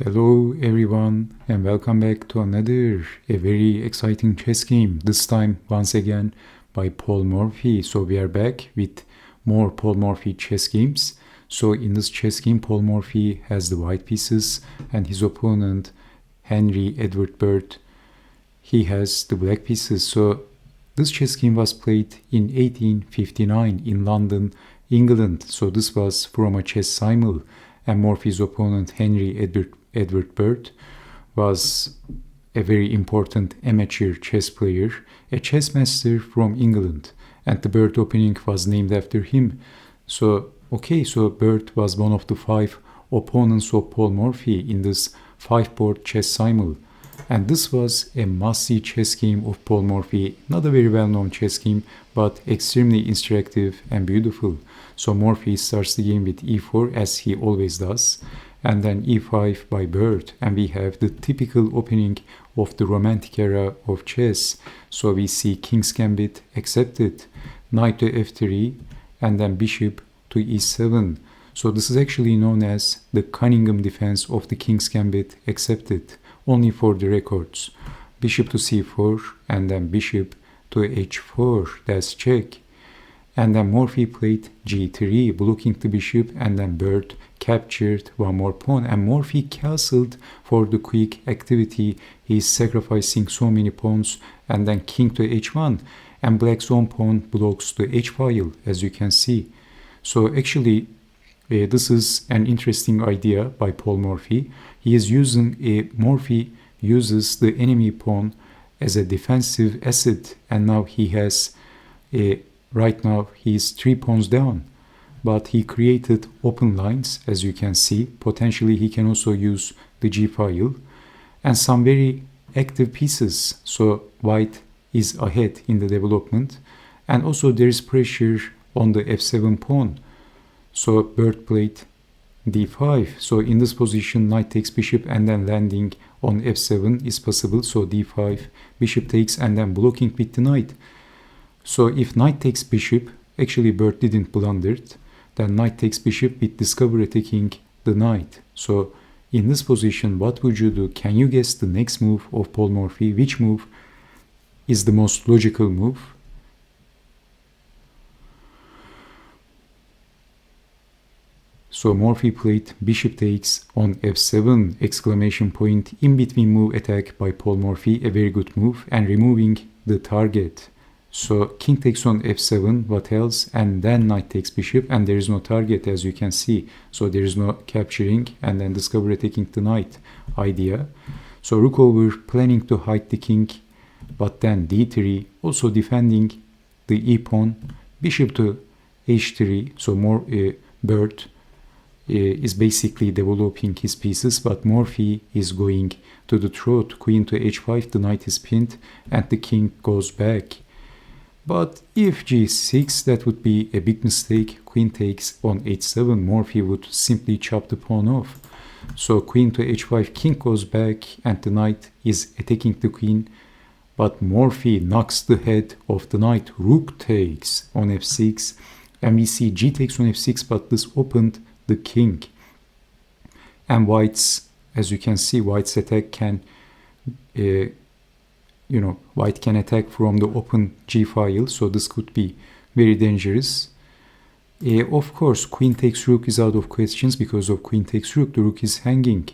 Hello everyone and welcome back to another very exciting chess game, this time once again by Paul Morphy. So we are back with more Paul Morphy chess games. So in this chess game, Paul Morphy has the white pieces and his opponent Henry Edward Burt, he has the black pieces. So this chess game was played in 1859 in London, England. So this was from a chess Simul, and Morphy's opponent Henry Edward Burt was a very important amateur chess player, a chess master from England, and the Burt opening was named after him. So Burt was one of the 5 opponents of Paul Morphy in this 5-board chess Simul. And this was a must-see chess game of Paul Morphy, not a very well-known chess game, but extremely interactive and beautiful. So Morphy starts the game with e4 as he always does, and then e5 by Burt, and we have the typical opening of the romantic era of chess. So we see King's Gambit accepted, knight to f3, and then bishop to e7. So this is actually known as the Cunningham defense of the King's Gambit accepted, only for the records. Bishop to c4, and then bishop to h4, that's check. And then Morphy played g3, blocking the bishop, and then Burt captured one more pawn, and Morphy castled for the quick activity. He's sacrificing so many pawns, and then king to h1, and black's own pawn blocks the h-file, as you can see. So actually, this is an interesting idea by Paul Morphy. Morphy uses the enemy pawn as a defensive asset, and now he has right now he is 3 pawns down, but he created open lines, as you can see. Potentially he can also use the g-file and some very active pieces. So white is ahead in the development, and also there is pressure on the f7 pawn. So Burt played d5. So in this position, knight takes bishop, and then landing on f7 is possible. So d5, bishop takes, and then blocking with the knight. So if knight takes bishop, actually Burt didn't blunder it, then knight takes bishop with discover attacking the knight. So in this position, what would you do? Can you guess the next move of Paul Morphy? Which move is the most logical move? So Morphy played bishop takes on f7, exclamation point, in between move attack by Paul Morphy, a very good move, and removing the target. So king takes on f7, what else? And then knight takes bishop, and there is no target, as you can see. So there is no capturing, and then discover attacking the knight idea. So rook over, planning to hide the king, but then d3, also defending the e-pawn, bishop to h3. So Burt is basically developing his pieces, but Morphy is going to the throat, queen to h5, the knight is pinned, and the king goes back. But if g6, that would be a big mistake. Queen takes on h7, Morphy would simply chop the pawn off. So queen to h5, king goes back, and the knight is attacking the queen, but Morphy knocks the head of the knight. Rook takes on f6, and we see g takes on f6, but this opened the king. And white's, as you can see, white's attack can white can attack from the open g-file, so this could be very dangerous. Of course, queen takes rook is out of questions. Because of queen takes rook, the rook is hanging.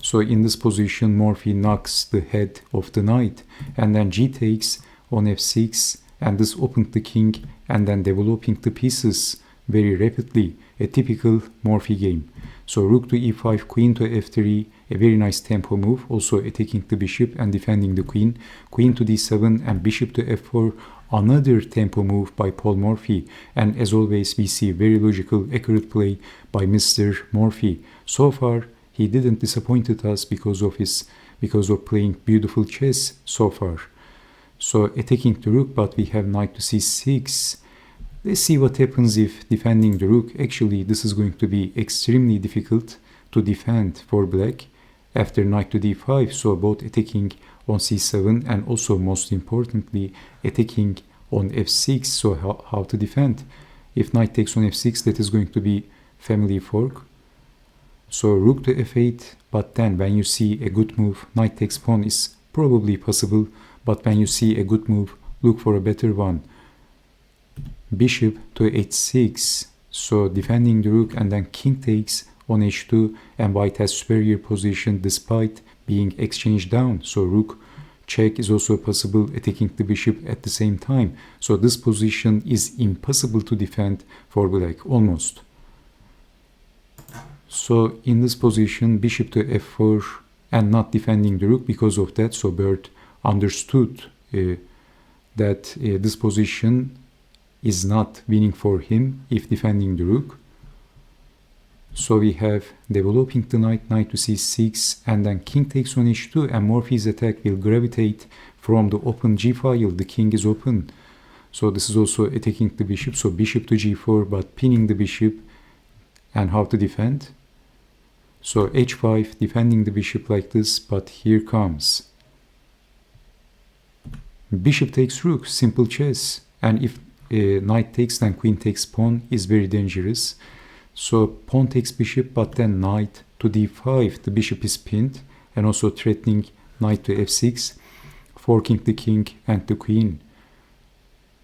So in this position, Morphy knocks the head of the knight, and then g takes on f6, and this opened the king, and then developing the pieces very rapidly, a typical Morphy game. So rook to e5, queen to f3, a very nice tempo move, also attacking the bishop and defending the queen. Queen to d7 and bishop to f4, another tempo move by Paul Morphy. And as always, we see very logical, accurate play by Mr. Morphy. So far, he didn't disappoint us because of playing beautiful chess so far. So attacking the rook, but we have knight to c6. Let's see what happens if defending the rook. Actually, this is going to be extremely difficult to defend for black after knight to d5. So both attacking on c7 and also most importantly attacking on f6. So how to defend? If knight takes on f6, that is going to be family fork. So rook to f8, but then when you see a good move, knight takes pawn is probably possible, but when you see a good move, look for a better one. Bishop to h6, so defending the rook, and then king takes on h2, and white has superior position despite being exchanged down. So rook check is also possible, attacking the bishop at the same time. So this position is impossible to defend for black, almost. So in this position, bishop to f4, and not defending the rook because of that. So Bert understood that this position is not winning for him if defending the rook. So we have developing the knight, knight to c6, and then king takes on h2, and Morphy's attack will gravitate from the open g file. The king is open. So this is also attacking the bishop. So bishop to g4, but pinning the bishop. And how to defend? So h5, defending the bishop like this, but here comes bishop takes rook, simple chess. And if knight takes, then queen takes pawn is very dangerous. So pawn takes bishop, but then knight to d5, the bishop is pinned, and also threatening knight to f6, forking the king and the queen.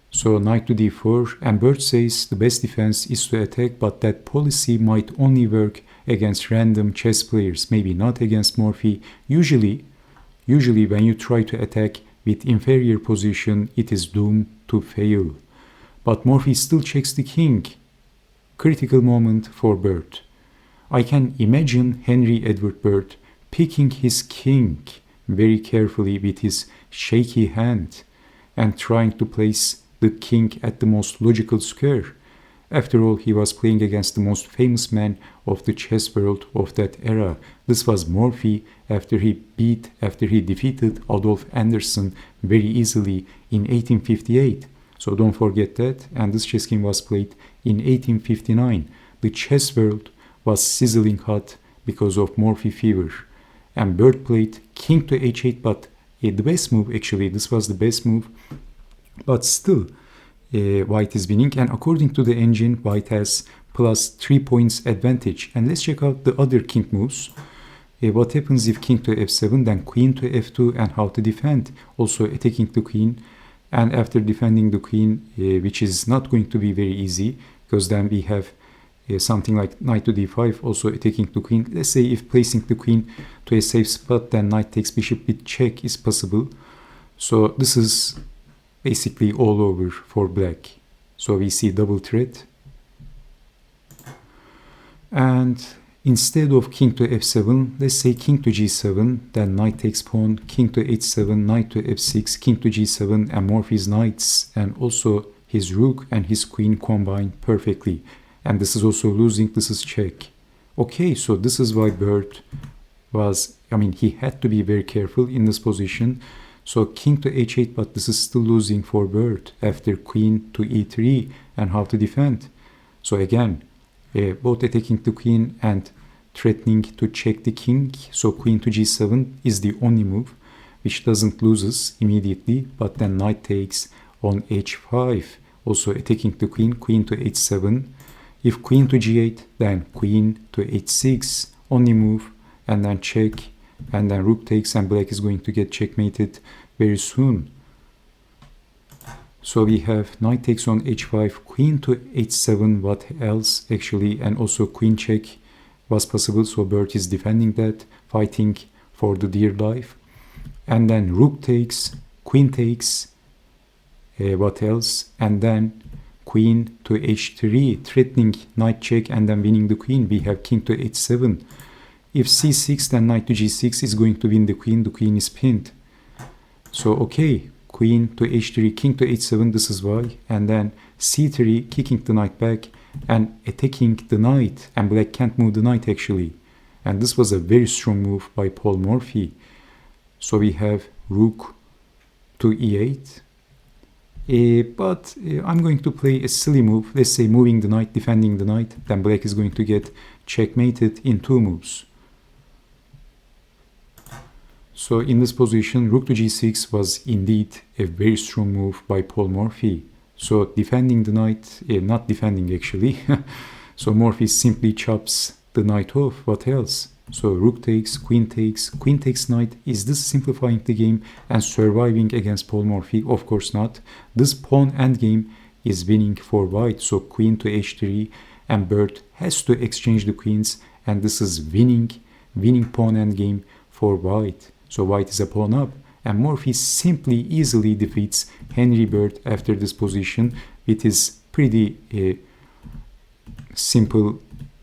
So knight to d4, and Bert says the best defense is to attack, but that policy might only work against random chess players, maybe not against Morphy. Usually when you try to attack with inferior position, it is doomed to fail. But Morphy still checks the king. Critical moment for Bert. I can imagine Henry Edward Bert picking his king very carefully with his shaky hand and trying to place the king at the most logical square. After all, he was playing against the most famous man of the chess world of that era. This was Morphy after he defeated Adolf Anderssen very easily in 1858. So don't forget that. And this chess game was played in 1859. The chess world was sizzling hot because of Morphy fever. And Bert played king to h8, but the best move, actually, this was the best move. But still, white is winning. And according to the engine, white has plus 3 points advantage. And let's check out the other king moves. What happens if king to f7, then queen to f2, and how to defend. Also attacking the queen. And after defending the queen, which is not going to be very easy, because then we have something like knight to d5, also attacking the queen. Let's say if placing the queen to a safe spot, then knight takes bishop with check is possible. So this is basically all over for black. So we see double threat. And instead of king to f7, let's say king to g7, then knight takes pawn, king to h7, knight to f6, king to g7, and Morphy's knights and also his rook and his queen combine perfectly. And this is also losing, this is check. Okay, so this is why Bert was, he had to be very careful in this position. So king to h8, but this is still losing for Bert after queen to e3, and how to defend. So again, both attacking the queen and threatening to check the king. So queen to g7 is the only move which doesn't loses immediately, but then knight takes on h5, also attacking the queen, queen to h7. If queen to g8, then queen to h6, only move, and then check, and then rook takes, and black is going to get checkmated very soon. So we have knight takes on h5, queen to h7, what else actually, and also queen check was possible. So Bert is defending that, fighting for the dear life. And then rook takes, queen takes, what else, and then queen to h3, threatening knight check and then winning the queen. We have king to h7. If c6, then knight to g6 is going to win the queen is pinned. So okay, queen to h3, king to h7, this is why. And then c3, kicking the knight back and attacking the knight, and black can't move the knight actually. And this was a very strong move by Paul Morphy. So we have rook to e8. But I'm going to play a silly move. Let's say moving the knight, defending the knight. Then black is going to get checkmated in 2 moves. So in this position, rook to g6 was indeed a very strong move by Paul Morphy. So defending the knight, not defending actually. So Morphy simply chops the knight off. What else? So rook takes, queen takes knight. Is this simplifying the game and surviving against Paul Morphy? Of course not. This pawn endgame is winning for white. So queen to h3, and Bert has to exchange the queens, and this is winning pawn endgame for white. So white is a pawn up, and Morphy simply easily defeats Henry Bert after this position with his pretty simple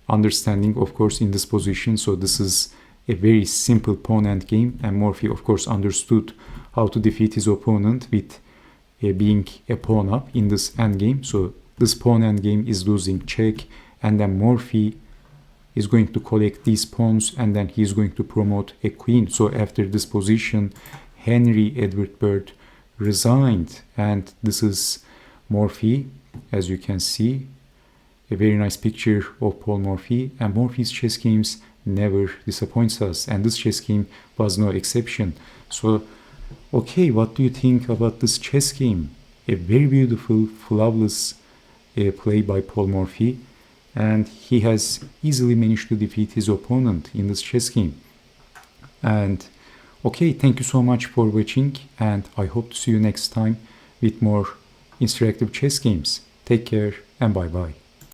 understanding, of course, in this position. So this is a very simple pawn endgame, and Morphy, of course, understood how to defeat his opponent with being a pawn up in this endgame. So this pawn endgame is losing check, and then Morphy is going to collect these pawns, and then he's going to promote a queen. So after this position, Henry Edward Bert resigned, and this is Morphy, as you can see, a very nice picture of Paul Morphy. And Morphy's chess games never disappoints us, and this chess game was no exception. So okay, what do you think about this chess game? A very beautiful, flawless play by Paul Morphy, and he has easily managed to defeat his opponent in this chess game. And okay, thank you so much for watching, and I hope to see you next time with more interactive chess games. Take care and bye bye.